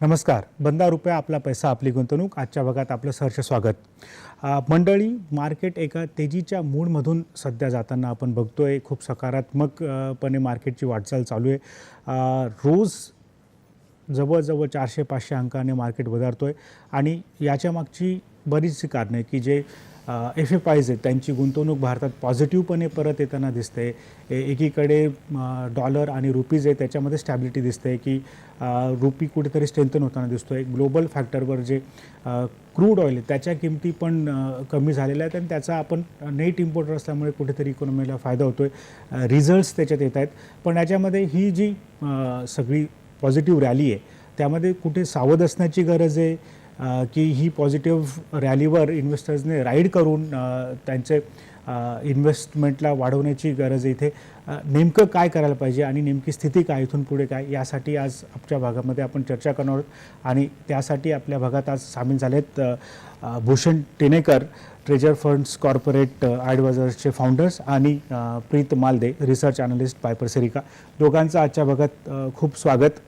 नमस्कार. बंदा रुपया आपला पैसा आपली गुंतवणूक. आजच्या भागात आपलं सहर्ष स्वागत. मंडळी, मार्केट एका तेजीच्या मूडमधून सध्या जाताना आपण बघतोय. खूप सकारात्मकपणे मार्केटची वाटचाल चालू आहे. रोज जवळजवळ 400-500 अंकाने मार्केट वधारतोय आणि याच्या मागची बरीचशी कारणं आहे की जे FFIs आहेत त्यांची गुंतवणूक भारतात पॉझिटिव्हपणे परत येताना दिसते. एकीकडे डॉलर आणि रुपीज आहे त्याच्यामध्ये स्टॅबिलिटी दिसते की रुपी कुठेतरी स्ट्रेंथन होताना दिसतो आहे. ग्लोबल फॅक्टरवर जे क्रूड ऑइल आहे त्याच्या किमती पण कमी झालेल्या आहेत आणि त्याचा आपण नेट इम्पोर्टर असल्यामुळे कुठेतरी इकॉनॉमीला फायदा होतो आहे. रिझल्ट्स त्याच्यात येत आहेत. पण याच्यामध्ये ही जी सगळी पॉझिटिव्ह रॅली आहे त्यामध्ये कुठे सावध असण्याची गरज आहे की ही पॉझिटिव्ह रॅलीवर इन्व्हेस्टर्सने राईड करून त्यांचे इन्व्हेस्टमेंटला वाढवण्याची गरज आहे. इथे नेमकं काय करायला पाहिजे आणि नेमकी स्थिती काय, इथून पुढे काय, यासाठी आज आमच्या भागामध्ये आपण चर्चा करणार आहोत. आणि त्यासाठी आपल्या भागात आज सामील झालेत Bhushan Tenekar, treasure funds corporate ॲडवायझर्सचे फाउंडर्स, आणि Preet Malde, research analyst Piper Serica. दोघांचं आजच्या भागात खूप स्वागत.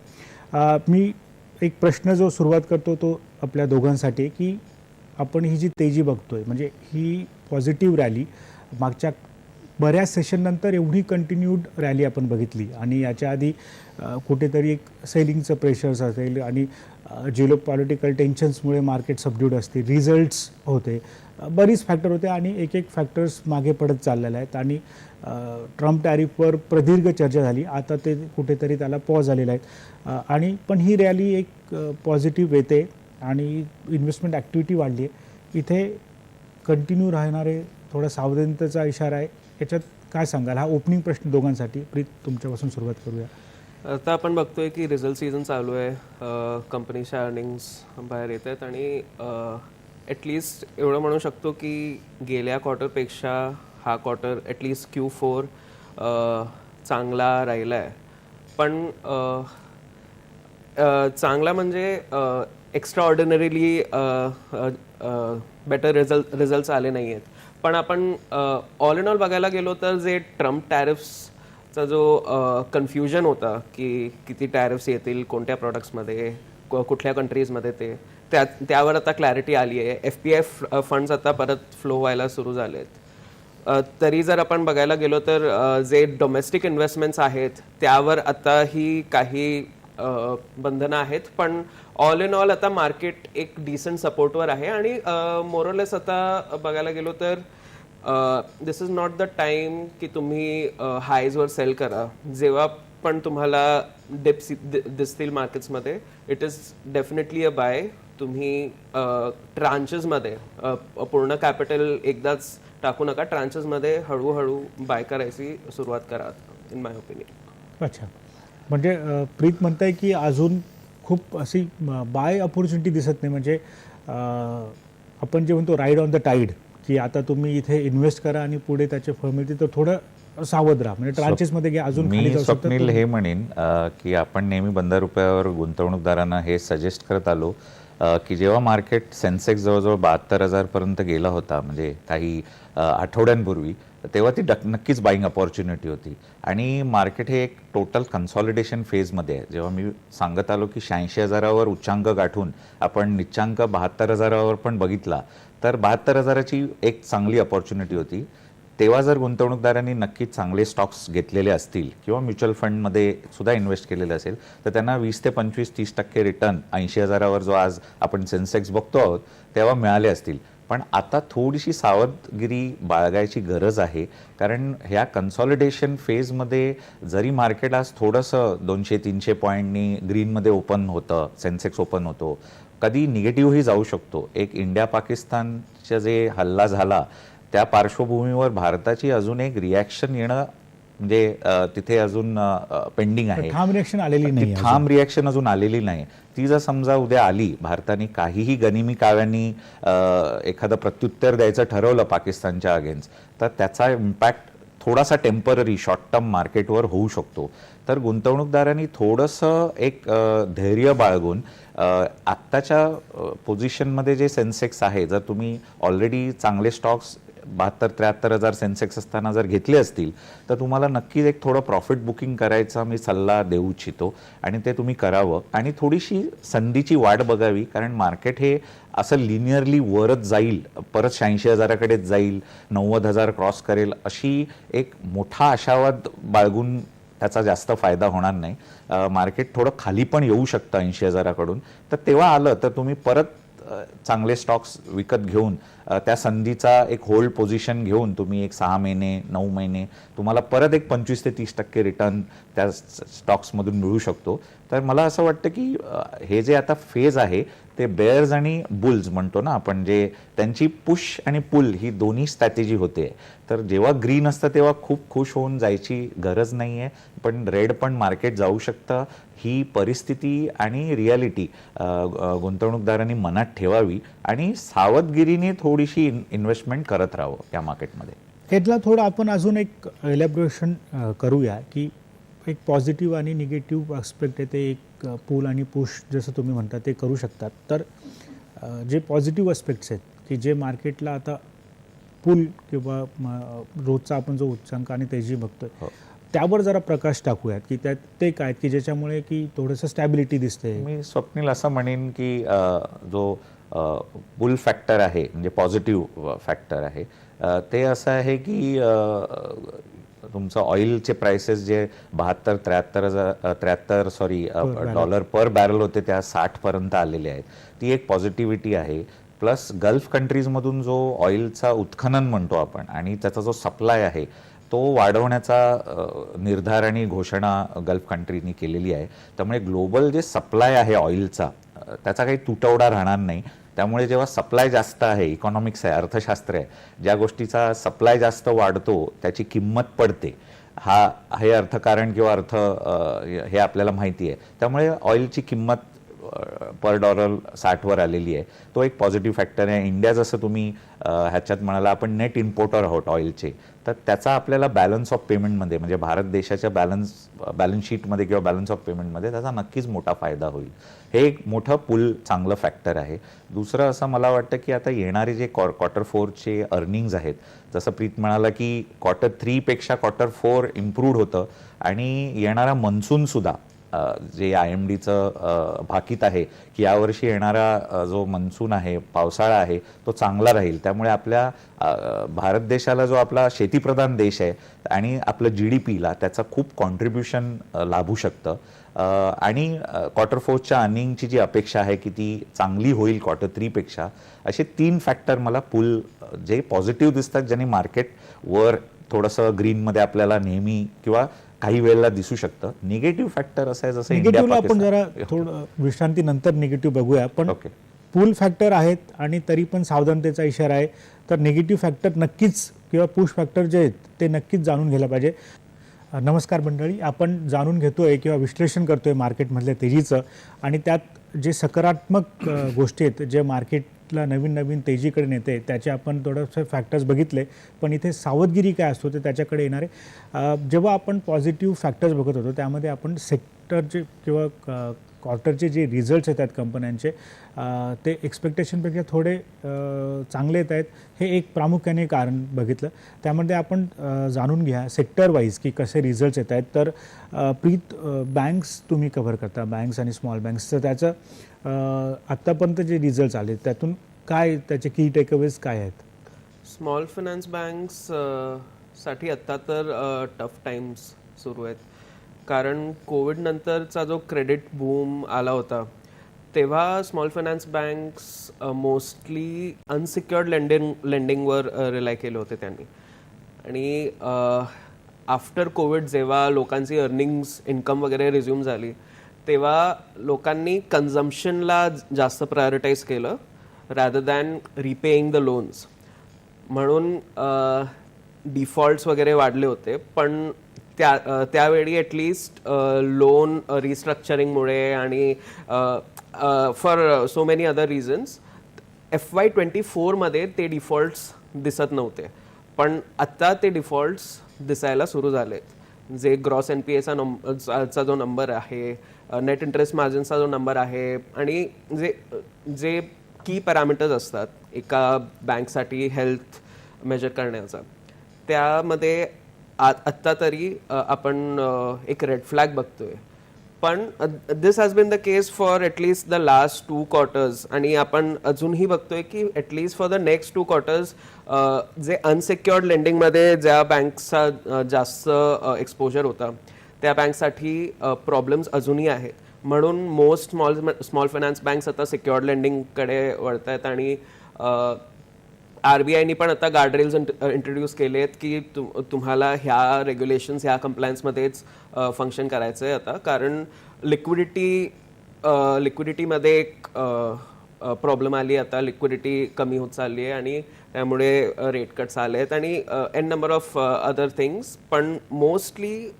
मी एक प्रश्न जो सुरुवात करतो तो आपल्या दोघांसाठी की आपण ही जी तेजी बघतोय, म्हणजे ही पॉझिटिव्ह रॅली मागच्या बऱ्याच सेशननंतर एवढी कंटिन्यूड रॅली आपण बघितली आणि याच्या आधी कुठेतरी एक सेलिंगचं प्रेशर्स असेल आणि जिओ पॉलिटिकल टेन्शन्समुळे मार्केट सबड्यूड असते, रिझल्ट्स होते, बरीच फॅक्टर होते आणि एक एक फॅक्टर्स मागे पडत चाललेले आहेत. आणि ट्रम्प टॅरिफवर प्रदीर्घ चर्चा झाली, आता ते कुठेतरी त्याला पॉज झालेला आहे. आणि पण ही रॅली एक पॉझिटिव्ह येते आणि इन्व्हेस्टमेंट ॲक्टिव्हिटी वाढली आहे. इथे कंटिन्यू राहणारे थोडा सावधानतेचा इशारा आहे. याच्यात काय सांगाल? हा ओपनिंग प्रश्न दोघांसाठी. प्रीत, तुमच्यापासून सुरुवात करूया. आता आपण बघतोय की रिझल्ट सीझन चालू आहे, कंपनीच्या अर्निंग्स बाहेर येत आहेत आणि ॲटलिस्ट एवढं म्हणू शकतो की गेल्या क्वार्टरपेक्षा हा क्वार्टर ॲटलिस्ट Q4 चांगला राहिला आहे. पण चांगला म्हणजे एक्स्ट्रा ऑर्डिनरीली बेटर रिझल्ट्स आले नाही आहेत. पण आपण ऑल इन ऑल बघायला गेलो तर जे ट्रम्प टॅरिफ्सचा जो कन्फ्युजन होता की किती टॅरिफ्स येतील कोणत्या प्रॉडक्ट्समध्ये, कुठल्या कंट्रीजमध्ये, त्यावर आता क्लॅरिटी आली आहे. FPI फंड्स आता परत फ्लो व्हायला सुरू झाले आहेत. तरी जर आपण बघायला गेलो तर जे डोमेस्टिक इन्व्हेस्टमेंट्स आहेत त्यावर आता ही काही बंधनं आहेत. पण ऑल इन ऑल आता मार्केट एक डिसेंट सपोर्टवर आहे आणि मोरलेस आता बघायला गेलो तर दिस इज नॉट द टाइम की तुम्ही हायजवर सेल करा. जेव्हा पण तुम्हाला डिप्स दिसतील मार्केट्समध्ये, it is definitely a buy. तुम्ही ट्रांचेसमध्ये पूर्ण कॅपिटल एकदाच टाकू नका, ट्रांचेसमध्ये हळूहळू बाय करायची सुरुवात करा, इन माय ओपिनियन. अच्छा, म्हणजे प्रीत म्हणताय की अजून खूप अशी बाय ऑपॉर्च्युनिटी दिसत नाही. म्हणजे आपण जे म्हणतो राईड ऑन द टाईड, की आता तुम्ही इथे इन्व्हेस्ट करा आणि पुढे त्याचे फळ मिळतील, तर थोडं सावध राहा. म्हणजे ट्रांचेसमध्ये घ्या, अजून खाली जाऊ शकतात. स्वप्नील हे म्हणेन की आपण नेहमी बंद रुपयावर गुंतवणूकदारांना हे सजेस्ट करत आलो की जेव्हा मार्केट सेन्सेक्स जवळजवळ 72,000 पर्यंत गेला होता, म्हणजे काही आठवड्यांपूर्वी, तेव्हा ती नक्कीच बाईंग अपॉर्च्युनिटी होती. आणि मार्केट हे एक टोटल कन्सॉलिडेशन फेजमध्ये आहे. जेव्हा मी सांगत आलो की 86,000वर उच्चांक गाठून आपण निच्चांक 72,000वर पण बघितला, तर 72,000ची एक चांगली अपॉर्च्युनिटी होती. तेव्हा जर गुंतवणूकदारांनी नक्कीच चांगले स्टॉक्स घेतलेले असतील किंवा म्युच्युअल फंडमध्ये सुद्धा इन्व्हेस्ट केलेले असेल, तर त्यांना 20 ते 25-30% रिटर्न 80,000वर जो आज आपण सेन्सेक्स बघतो आहोत तेव्हा मिळाले असतील. पण आता थोडीशी सावधगिरी बाळगायची गरज आहे, कारण ह्या कन्सॉलिडेशन फेजमध्ये जरी मार्केट आज थोडंसं 200-300 पॉईंटनी ग्रीनमध्ये ओपन होतं, सेन्सेक्स ओपन होतो, कधी निगेटिव्हही जाऊ शकतो. एक इंडिया पाकिस्तानचा जे हल्ला झाला त्या पार्श्वभूमीवर भारताची अजून एक रिॲक्शन येणं म्हणजे तिथे अजून पेंडिंग आहे. ठाम रिॲक्शन आलेली नाही, ठाम रिॲक्शन अजून आलेली नाही. ती जर समजा उद्या आली, भारताने काहीही गनिमी काव्यांनी एखादं प्रत्युत्तर द्यायचं ठरवलं पाकिस्तानच्या अगेन्स्ट, तर त्याचा इम्पॅक्ट थोडासा टेम्पररी शॉर्ट टर्म मार्केटवर होऊ शकतो. तर गुंतवणूकदारांनी थोडंसं एक धैर्य बाळगून आत्ताच्या पोझिशनमध्ये जे सेन्सेक्स आहे, जर तुम्ही ऑलरेडी चांगले स्टॉक्स 72-73 हजार सेन्सेक्स असताना जर घेतले असतील तर तुम्हाला नक्कीच एक थोडं प्रॉफिट बुकिंग करायचा मी सल्ला देऊ इच्छितो आणि ते तुम्ही करावं आणि थोडीशी संधीची वाट बघावी, कारण मार्केट हे असं लिनियरली वरच जाईल, परत 86,000 जाईल, 90,000 क्रॉस करेल अशी एक मोठा आशावाद बाळगून त्याचा जास्त फायदा होणार नाही. मार्केट थोडं खाली पण येऊ शकतं 80,000कडून, तर तेव्हा आलं तर तुम्ही परत चांगले स्टॉक्स विकत घेऊन त्या संधीचा एक होल्ड पोझिशन घेऊन तुम्ही एक 6 महिने 9 महिने तुम्हाला परत एक 25 ते 30% रिटर्न त्या स्टॉक्समधून मिळू शकतो. तर मला असं वाटतं की हे जे आता फेज आहे ते बेअर्स आणि बुल्स म्हणतो ना आपण, जे त्यांची पुश आणि पुल ही दोन्ही स्ट्रॅटेजी होते. तर जेव्हा ग्रीन असतं तेव्हा खूप खुश होऊन जायची गरज नाही आहे, पण रेड पण मार्केट जाऊ शकतं. ही परिस्थिती आणि रियालिटी गुंतवणूकदारांनी मनात ठेवावी आणि सावधगिरीने थोडीशी इन्व्हेस्टमेंट करत राहावं या मार्केटमध्ये. ह्यातला थोडं आपण अजून एक एलॅबोरेशन करूया की एक पॉझिटिव्ह आणि निगेटिव्ह आस्पेक्ट आहे, ते एक पूल आणि पुश जसं तुम्ही म्हणता ते करू शकतात. तर जे पॉझिटिव्ह आस्पेक्ट्स आहेत की जे मार्केटला आता पूल किंवा रोजचा आपण जो उच्चांक आणि तेजी बघतोय त्यावर जरा प्रकाश टाकूयात की त्यात ते काय की ज्याच्यामुळे की थोडंसं स्टॅबिलिटी दिसते. मी स्वप्नील असं म्हणेन की जो बुल फॅक्टर आहे म्हणजे पॉझिटिव्ह फॅक्टर आहे ते असं आहे की तुमचं ऑइलचे प्राइसेस जे 73 डॉलर पर बॅरल होते त्या 60 पर्यंत आलेले आहेत. ती एक पॉझिटिव्हिटी आहे. प्लस गल्फ कंट्रीजमधून जो ऑइलचा उत्खनन म्हणतो आपण आणि त्याचा जो सप्लाय आहे तो वाढवण्याचा निर्धार आणि घोषणा गल्फ कंट्रीनी केलेली आहे. त्यामुळे ग्लोबल जे सप्लाय आहे ऑइलचा त्याचा काही तुटवडा राहणार नाही. त्यामुळे जेव्हा सप्लाय जास्त आहे, इकॉनॉमिक्स आहे, अर्थशास्त्र आहे, ज्या गोष्टीचा सप्लाय जास्त वाढतो त्याची किंमत पडते, हे अर्थकारण किंवा अर्थ हे आपल्याला माहिती आहे. त्यामुळे ऑइलची किंमत पर डॉलर 60वर आलेली आहे. तो एक पॉझिटिव्ह फॅक्टर आहे. इंडिया जसं तुम्ही ह्याच्यात म्हणाला आपण नेट इम्पोर्टर आहोत ऑइलचे, तर त्याचा आपल्याला बॅलन्स ऑफ पेमेंटमध्ये म्हणजे भारत देशाच्या बॅलन्स शीटमध्ये किंवा बॅलन्स ऑफ पेमेंटमध्ये त्याचा नक्कीच मोठा फायदा होईल. हे एक मोठं पुल चांगलं फॅक्टर आहे. दुसरं असं मला वाटतं की आता येणारे जे Q4चे अर्निंग्ज आहेत, जसं प्रीत म्हणाला की Q3 पेक्षा Q4 इम्प्रूव्ड होतं आणि येणारा मनसूनसुद्धा जे IMDचं भाकीत आहे की यावर्षी येणारा जो मनसून आहे, पावसाळा आहे, तो चांगला राहील. त्यामुळे आपल्या भारत देशाला जो आपला शेतीप्रधान देश आहे आणि आपलं GDPला त्याचं खूप कॉन्ट्रीब्युशन लाभू शकतं. आणि Q4च्या अर्निंगची जी अपेक्षा आहे की ती चांगली होईल Q3 पेक्षा. असे 3 फॅक्टर मला पुल जे पॉझिटिव्ह दिसतात, ज्यांनी मार्केट वर थोडंसं ग्रीनमध्ये आपल्याला नेहमी किंवा काही वेळेला दिसू शकतं. निगेटिव्ह फॅक्टर असं आहे जसं निगेटिव्हला आपण जरा थोडं विश्रांतीनंतर निगेटिव्ह बघूया. पण पूल फॅक्टर आहेत आणि तरी पण सावधानतेचा इशारा आहे. तर निगेटिव्ह फॅक्टर नक्कीच किंवा पुश फॅक्टर जे आहेत ते नक्कीच जाणून घ्यायला पाहिजे. नमस्कार मंडळी, आपण जाणून घेतोय किंवा विश्लेषण करतोय मार्केटमधल्या तेजीचं आणि त्यात जे सकारात्मक गोष्टी आहेत जे मार्केटला नवीन नवीन तेजीकडे नेते त्याचे आपण थोडंसं फॅक्टर्स बघितले. पण इथे सावधगिरी काय असतो ते त्याच्याकडे येणार आहे. जेव्हा आपण पॉझिटिव्ह फॅक्टर्स बघत होतो त्यामध्ये आपण सेक्टरचे किंवा क्वार्टरचे जे रिझल्ट्स येतात कंपन्यांचे ते एक्सपेक्टेशनपेक्षा थोडे चांगले येत आहेत. हे एक प्रामुख्याने कारण बघितलं. त्यामध्ये आपण जाणून घ्या सेक्टर वाईज की कसे रिझल्ट्स येत आहेत. तर प्रीत, बँक्स तुम्ही कव्हर करता, बँक्स आणि स्मॉल बँक्स, तर त्याचं आत्तापर्यंत जे रिझल्ट्स आले त्यातून काय त्याचे की टेकअवेज काय आहेत? स्मॉल फायनान्स बँक्स साठी आत्ता तर टफ टाइम्स सुरू आहेत. कारण कोविड नंतरचा जो क्रेडिट बूम आला होता तेव्हा small finance banks mostly unsecured लेंडिंगवर रिलाय केले होते त्यांनी. आणि आफ्टर कोविड जेव्हा लोकांची अर्निंग्स इन्कम वगैरे रिझ्यूम झाली तेव्हा लोकांनी कन्झम्पशनला जास्त प्रायोरिटाईज केलं rather than repaying the loans. म्हणून डिफॉल्ट्स वगैरे वाढले होते. पण त्यावेळी ॲटलिस्ट लोन रिस्ट्रक्चरिंगमुळे आणि for so many other reasons FY24मध्ये ते डिफॉल्ट्स दिसत नव्हते. पण आत्ता ते डिफॉल्ट्स दिसायला सुरू झालेत. जे ग्रॉस NPAचा जो नंबर आहे, नेट इंटरेस्ट मार्जिनचा जो नंबर आहे आणि जे की पॅरामीटर्स असतात एका बँकसाठी, हेल्थ मेजर करण्याचा, त्यामध्ये आत्ता तरी आपण एक रेड फ्लॅग बघतोय. पण this has been the case for at least the last 2 quarters, आणि आपण अजूनही बघतोय की at least for the next 2 quarters जे अनसिक्युअर्ड लेंडिंगमध्ये ज्या बँक्सचा जास्त एक्सपोजर होता त्या बँकसाठी प्रॉब्लेम्स अजूनही आहेत. म्हणून मोस्ट स्मॉल फायनान्स बँक्स आता सिक्युअर्ड लेंडिंगकडे वळत आहेत, आणि RBIनी पण आता गार्डरेल्स इंट्रोड्यूस केले आहेत की तुम्हाला ह्या रेग्युलेशन्स ह्या कम्प्लायन्समध्येच फंक्शन करायचं आहे आता, कारण लिक्विडिटीमध्ये एक प्रॉब्लेम आली, आता लिक्विडिटी कमी होत चालली आहे आणि त्यामुळे रेट कट्स आले आहेत आणि an number of other things. पण mostly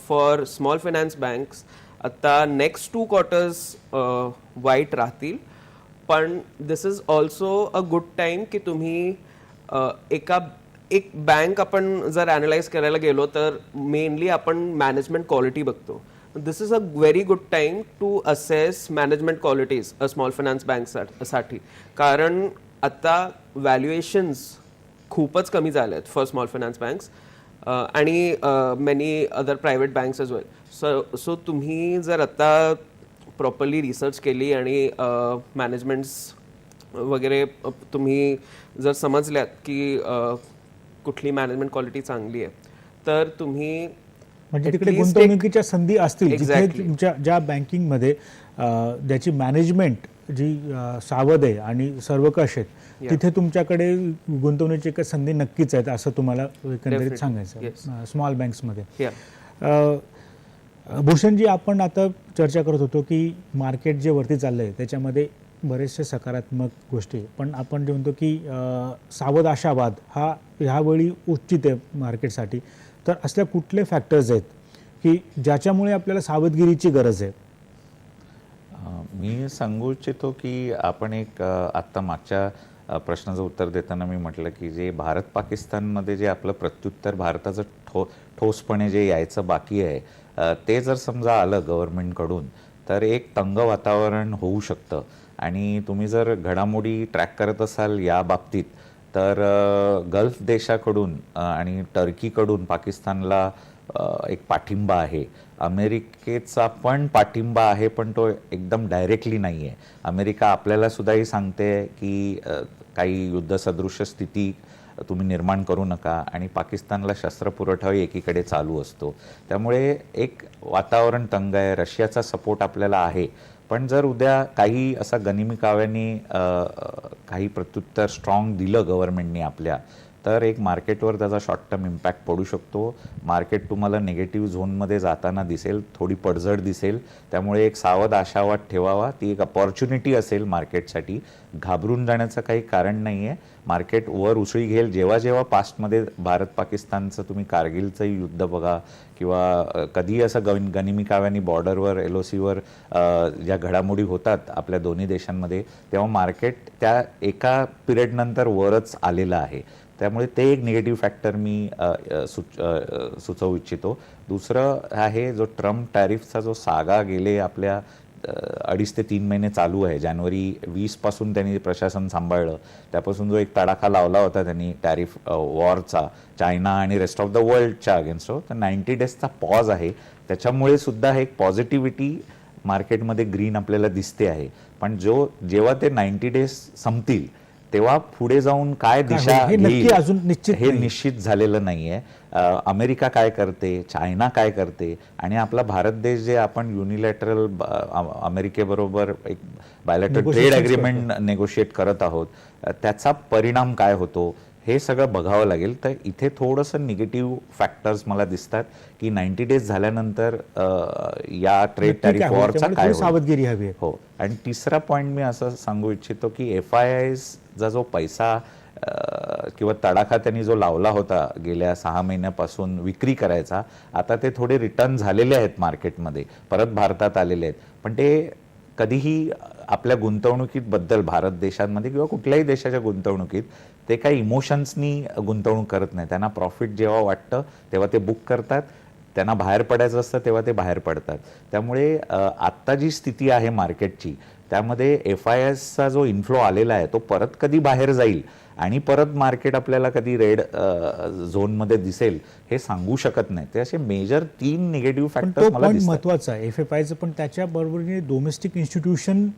for small finance banks आता नेक्स्ट 2 क्वार्टर्स वाईट राहतील. पण this is also a good time की तुम्ही एक बँक आपण जर ॲनालाइज करायला गेलो तर मेनली आपण मॅनेजमेंट क्वालिटी बघतो. This is a very good time to assess management qualities small finance बँकसाठी, कारण आता व्हॅल्युएशन्स खूपच कमी झाले आहेत फॉर स्मॉल फायनान्स बँक्स आणि many other private banks as well. So तुम्ही जर आता प्रॉपरली रिसर्च केली आणि मॅनेजमेंट्स वगैरे तुम्ही जर समजल्यात की कुठली मॅनेजमेंट क्वालिटी चांगली आहे, तर तुम्ही म्हणजे तिकडे गुंतवणुकीच्या संधी असतील जिथे Exactly. तुमच्या ज्या बँकिंगमध्ये ज्याची मॅनेजमेंट जी सावध आहे आणि सर्वकष आहेत तिथे तुमच्याकडे गुंतवणुकीच्या संधी नक्कीच आहेत असं तुम्हाला एकंदरीत सांगायचं स्मॉल बँक्समध्ये. भूषणजी, आपण आता चर्चा करत होतो की मार्केट जे वरती चाललं आहे त्याच्यामध्ये बरेचसे सकारात्मक गोष्टी, पण आपण जे म्हणतो की सावध आशावाद हा ह्यावेळी उचित आहे मार्केटसाठी. तर असल्या कुठले फॅक्टर्स आहेत की ज्याच्यामुळे आपल्याला सावधगिरीची गरज आहे? मी सांगू इच्छितो की आपण एक आत्ता मागच्या प्रश्नाचं उत्तर देताना मी म्हटलं की जे भारत पाकिस्तानमध्ये जे आपलं प्रत्युत्तर भारताचं ठोसपणे जे यायचं बाकी आहे ते जर समजा आलं गव्हर्नमेंटकडून तर एक तंग वातावरण होऊ शकतं. आणि तुम्ही जर घडामोडी ट्रॅक करत असाल या बाबतीत तर गल्फ देशाकडून आणि टर्कीकडून पाकिस्तानला एक पाठिंबा आहे. अमेरिकेचा पण पाठिंबा आहे, पण तो एकदम डायरेक्टली नाही आहे. अमेरिका आपल्याला सुद्धाही सांगते की काही युद्धसदृश स्थिती तुम्ही निर्माण करू नका, आणि पाकिस्तानला शस्त्रपुरवठाही एकीकडे चालू असतो. त्यामुळे एक वातावरण तंग आहे. रशियाचा सपोर्ट आपल्याला आहे, पण जर उद्या काही असा गनिमी काव्याने काही प्रत्युत्तर स्ट्रॉंग दिलं गव्हर्नमेंटने आपल्या, तर एक मार्केटवर त्याचा शॉर्ट टर्म इम्पॅक्ट पडू शकतो. मार्केट तुम्हाला निगेटिव्ह झोनमध्ये जाताना दिसेल, थोडी पडझड दिसेल. त्यामुळे एक सावध आशावाद ठेवावा. ती एक अपॉर्च्युनिटी असेल मार्केटसाठी. घाबरून जाण्याचं काही कारण नाही आहे. मार्केट वर उसळी घेईल. जेव्हा जेव्हा पास्टमध्ये भारत पाकिस्तानचं तुम्ही कारगिलचंही युद्ध बघा किंवा कधीही असं गनिमी काव्यानी बॉर्डरवर LOCवर ज्या घडामोडी होतात आपल्या दोन्ही देशांमध्ये, तेव्हा मार्केट त्या एका पिरियडनंतर वरच आलेलं आहे. त्यामुळे ते एक निगेटिव्ह फॅक्टर मी सुचवू इच्छितो. दुसरं आहे जो ट्रम्प टॅरिफचा जो सागा गेले आपल्या 2.5 ते 3 महिने चालू आहे. जानेवारी 20 पासून त्यांनी प्रशासन सांभाळलं, त्यापासून जो एक तडाखा लावला होता त्यांनी टॅरिफ वॉरचा चायना आणि रेस्ट ऑफ द वर्ल्डच्या अगेन्स्ट, तर 90 डेजचा पॉज आहे. त्याच्यामुळे सुद्धा एक पॉझिटिव्हिटी मार्केटमध्ये ग्रीन आपल्याला दिसते आहे. पण जेव्हा ते 90 डेज संपतील तेव्हा पुढे जाऊन काय दिशा घेईल हे निश्चित झालेलं नाहीये. अमेरिका काय करते, चायना काय करते, आणि आपला भारत देश जे आपण युनिलॅटरल अमेरिकेबरोबर एक बायलॅटरल ट्रेड ॲग्रीमेंट नेगोशिएट करत आहोत, त्याचा परिणाम काय होतो हे सगळं बघावं लागेल. तर इथे थोडंसं निगेटिव्ह फॅक्टर्स मला दिसतात की 90 डेज झाल्यानंतर या ट्रेड टॅरिफ वॉरचा काय सावधगिरी हवी. हो. आणि तिसरा पॉईंट मी असं सांगू इच्छितो की FIIsचा जो पैसा किंवा तडाखा त्यांनी जो लावला होता गेल्या 6 महिन्यापासून विक्री करायचा, आता ते थोडे रिटर्न झालेले आहेत मार्केटमध्ये, परत भारतात आलेले आहेत. पण ते कधीही आपल्या गुंतवणुकीत बद्दल भारत देशांमध्ये किंवा कुठल्याही देशाच्या गुंतवणुकीत ते काही इमोशन्सनी गुंतवणूक करत नाही. त्यांना प्रॉफिट जेव्हा वाटतं तेव्हा ते बुक करतात, त्यांना बाहेर पडायचं असतं तेव्हा ते बाहेर पडतात. त्यामुळे आत्ता जी स्थिती आहे मार्केटची त्यामध्ये FISचा जो इन्फ्लो आलेला आहे तो परत कधी बाहेर जाईल आणि परत मार्केट आपल्याला कधी रेड झोनमध्ये दिसेल हे सांगू शकत नाही. ते असे मेजर 3 निगेटिव्ह पण फॅक्टर्स तो मला पॉईंट दिसतात. महत्त्वाचा आहे FFIचं, पण त्याच्या बरोबरीने डोमेस्टिक इन्स्टिट्यूशन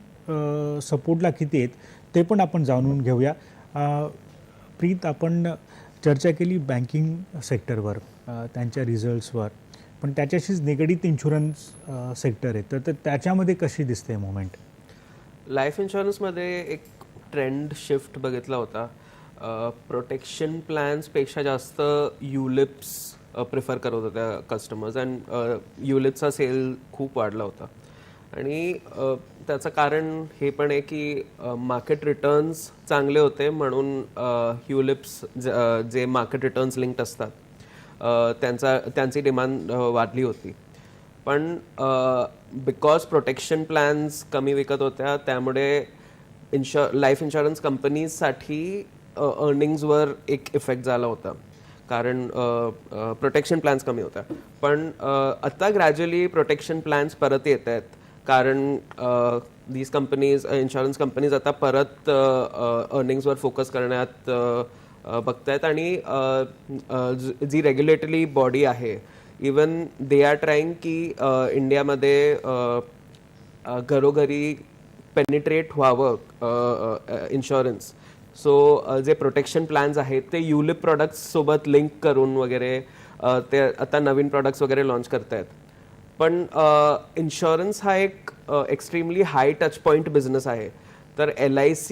सपोर्टला किती आहेत ते पण आपण जाणून घेऊया. प्रीत, आपण चर्चा केली बँकिंग सेक्टरवर, त्यांच्या रिझल्ट्सवर, पण त्याच्याशीच निगडीत इन्शुरन्स सेक्टर आहे, तर त्याच्यामध्ये कशी दिसते मुवमेंट? लाईफ इन्शुरन्समध्ये एक ट्रेंड शिफ्ट बघितला होता. प्रोटेक्शन प्लॅन्सपेक्षा जास्त युलिप्स प्रिफर करत होत्या कस्टमर्स, अँड युलिप्सचा सेल खूप वाढला होता. आणि त्याचं कारण हे पण आहे की मार्केट रिटर्न्स चांगले होते म्हणून युलिप्स जे मार्केट रिटर्न्स लिंक्ड असतात त्यांची डिमांड वाढली होती. पण बिकॉज प्रोटेक्शन प्लॅन्स कमी विकत होत्या त्यामुळे लाईफ इन्शुरन्स कंपनीजसाठी अर्निंग्सवर एक इफेक्ट झाला होता, कारण प्रोटेक्शन प्लॅन्स कमी होत्या. पण आता ग्रॅज्युअली प्रोटेक्शन प्लॅन्स परत येत आहेत, कारण दीज कंपनीज, इन्शुरन्स कंपनीज आता परत अर्निंग्सवर फोकस करण्यात बघतायत. आणि जी रेग्युलेटरी बॉडी आहे, इवन दे आर ट्राईंग की इंडियामध्ये घरोघरी पेनिट्रेट व्हावं इन्शुरन्स. सो जे प्रोटेक्शन प्लॅन्स आहेत ते युलिप प्रोडक्ट्स सोबत लिंक करून वगैरे ते आता नवीन प्रोडक्ट्स वगैरे लॉन्च करतायत. पण इन्शुरन्स हा एक एक्स्ट्रीमली हाय टच पॉईंट बिझनेस आहे. तर LIC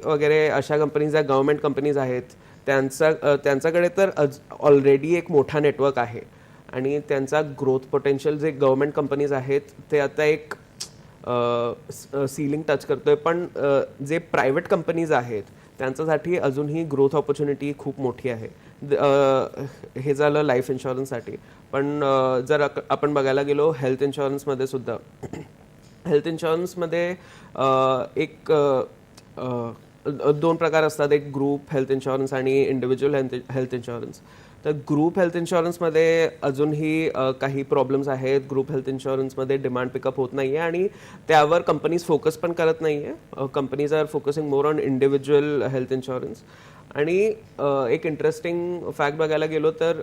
वगैरे अशा कंपनीज, ज्या गव्हर्नमेंट कंपनीज आहेत, त्यांच्याकडे तर ऑलरेडी एक मोठा नेटवर्क आहे आणि त्यांचा ग्रोथ पोटेन्शियल, जे गव्हर्नमेंट कंपनीज आहेत ते आता एक सीलिंग टच करतोय. पण जे प्रायव्हेट कंपनीज आहेत त्यांच्यासाठी अजूनही ग्रोथ ऑपॉर्च्युनिटी खूप मोठी आहे. हे झालं लाईफ इन्शुरन्ससाठी. पण जर आपण बघायला गेलो हेल्थ इन्शुरन्समध्ये सुद्धा, हेल्थ इन्शुरन्समध्ये एक 2 प्रकार असतात, एक ग्रुप हेल्थ इन्शुरन्स आणि इंडिव्हिज्युअल हेल्थ इन्शुरन्स. तर ग्रुप हेल्थ इन्शुरन्समध्ये अजूनही काही प्रॉब्लेम्स आहेत. ग्रुप हेल्थ इन्शुरन्समध्ये डिमांड पिकअप होत नाही आहे आणि त्यावर कंपनीज फोकस पण करत नाही आहे. Companies are focusing more on individual health insurance. आणि एक इंटरेस्टिंग फॅक्ट बघायला गेलो तर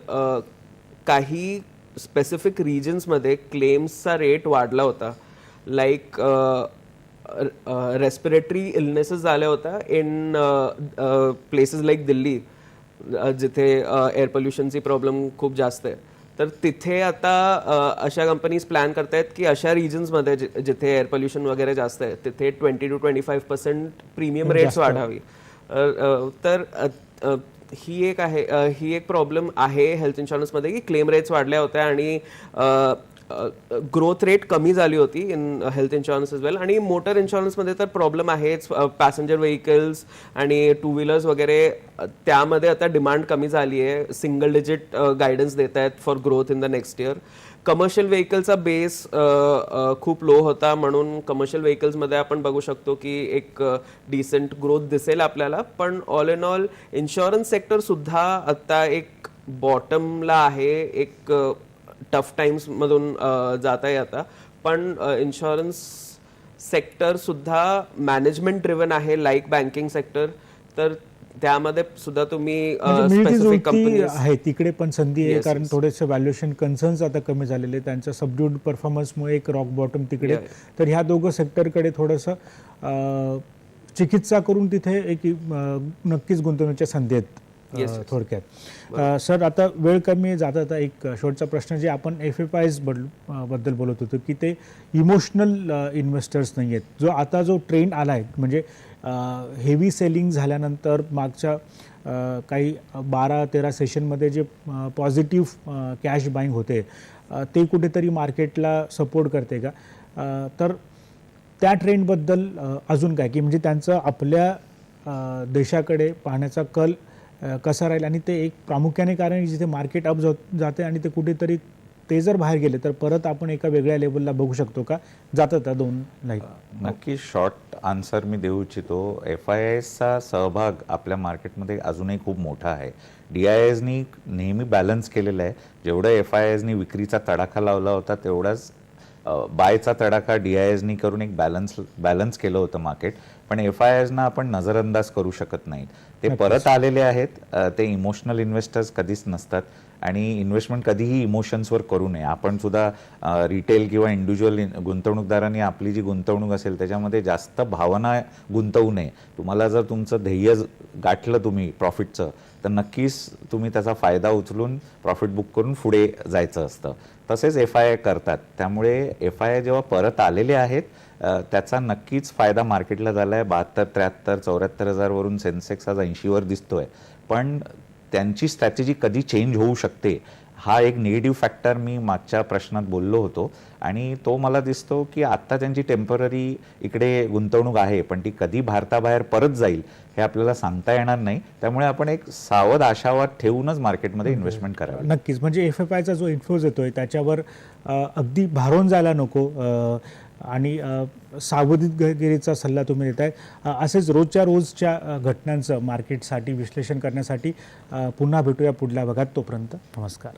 काही स्पेसिफिक रिजन्समध्ये क्लेम्सचा रेट वाढला होता. लाईक रेस्पिरेटरी इलनेसेस झाल्या होत्या इन प्लेसेस लाईक दिल्ली, जिथे एअर पोल्युशनची प्रॉब्लेम खूप जास्त आहे. तर तिथे आता अशा कंपनीज प्लॅन करतायत की अशा रिजन्समध्ये जिथे एअर पोल्युशन वगैरे जास्त आहे तिथे 20 to 25% प्रीमियम रेट्स वाढावी. तर ही एक प्रॉब्लेम आहे हेल्थ इन्शुरन्समध्ये की क्लेम रेट्स वाढल्या होत्या आणि ग्रोथ रेट कमी झाली होती इन हेल्थ इन्शुरन्स एज वेल. आणि मोटर इन्शुरन्समध्ये तर प्रॉब्लेम आहेच. पॅसेंजर व्हेकल्स आणि 2 व्हीलर्स वगैरे त्यामध्ये आता डिमांड कमी झाली आहे. सिंगल डिजिट गायडन्स देत आहेत for growth in the next year. Commercial व्हेकलचा बेस खूप लो होता म्हणून कमर्शियल व्हेकल्समध्ये आपण बघू शकतो की एक डिसेंट ग्रोथ दिसेल आपल्याला. पण all in all insurance sector सुद्धा आता एक बॉटमला आहे. एक टफ टाइम्समधून जात आहे आता. पण इन्शुरन्स सेक्टर सुद्धा मॅनेजमेंट ड्रिव्हन आहे लाईक बँकिंग सेक्टर. तर त्यामध्ये सुद्धा तुम्ही स्पेसिफिक कंपनीज आहे तिकडे पण संधी आहे, कारण थोडेसे व्हॅल्युएशन कन्सर्न्स आता कमी झालेले, त्यांच्या सबड्यूड परफॉर्मन्समुळे एक रॉक बॉटम तिकडे. तर ह्या दोघं सेक्टरकडे थोडंसं चिकित्सा करून तिथे एक नक्कीच गुंतवणुकीच्या संधी आहेत थोडक्यात. सर, आता वेळ कमी जात आता एक शेवटचा प्रश्न, जे आपण FFIs बद्दल बोलत होतो की ते इमोशनल इन्व्हेस्टर्स नाही आहेत. जो ट्रेंड आला आहे, म्हणजे हेवी सेलिंग झाल्यानंतर मागच्या काही 12-13 सेशनमध्ये जे पॉझिटिव्ह कॅश बाईंग होते ते कुठेतरी मार्केटला सपोर्ट करते का? तर त्या ट्रेंडबद्दल अजून काय, की म्हणजे त्यांचं आपल्या देशाकडे पाहण्याचा कल कसा राहील? आणि ते एक प्रामुख्याने कारण जिथे मार्केट अप जाते आणि ते कुठेतरी ते जर बाहेर गेले तर परत आपण एका वेगळ्या लेवलला बघू शकतो का? जातात त्या 2 लाईन? नक्की शॉर्ट आन्सर मी देऊ इच्छितो. FISचा सहभाग आपल्या मार्केटमध्ये अजूनही खूप मोठा आहे. DISनी नेहमी बॅलन्स केलेलं आहे. जेवढं FISनी विक्रीचा तडाखा लावला होता तेवढाच बायचा तडाखा DISनी करून एक बॅलन्स केलं होतं मार्केट, पण FIIsना आपण नजरअंदाज करू शकत नाहीत. ते परत आलेले आहेत. ते इमोशनल इन्व्हेस्टर्स कधीच नसतात आणि इन्व्हेस्टमेंट कधीही इमोशन्सवर करू नये. आपण सुद्धा रिटेल किंवा इंडिव्हिज्युअल गुंतवणूकदारांनी आपली जी गुंतवणूक असेल त्याच्यामध्ये जास्त भावना गुंतवू नये. तुम्हाला जर तुमचं ध्येय गाठलं तुम्ही प्रॉफिटचं, तर नक्कीच तुम्ही त्याचा फायदा उचलून प्रॉफिट बुक करून पुढे जायचं असतं. तसेच FII करतात. त्यामुळे FII जेव्हा परत आलेले आहेत त्याचा नक्कीच फायदा मार्केटला झाला आहे. 72, 73, 74 हजारवरून सेन्सेक्स आज 80वर दिसतोय. पण त्यांची स्ट्रॅटेजी कधी चेंज होऊ शकते हा एक निगेटिव्ह फॅक्टर मी मागच्या प्रश्नात बोललो होतो आणि तो मला दिसतो की आत्ता त्यांची टेम्पररी इकडे गुंतवणूक आहे, पण ती कधी भारताबाहेर परत जाईल हे आपल्याला सांगता येणार नाही. त्यामुळे आपण एक सावध आशावाद ठेवूनच मार्केटमध्ये इन्व्हेस्टमेंट करावी. नक्कीच. म्हणजे FFIचा जो इन्फ्लोज येतोय त्याच्यावर अगदी भारून जायला नको आणि सावधगिरीचा सल्ला तुम्ही देताय. असेच रोजच्या घटनांचं मार्केटसाठी विश्लेषण करण्यासाठी पुन्हा भेटूया पुढल्या भागात. तोपर्यंत नमस्कार.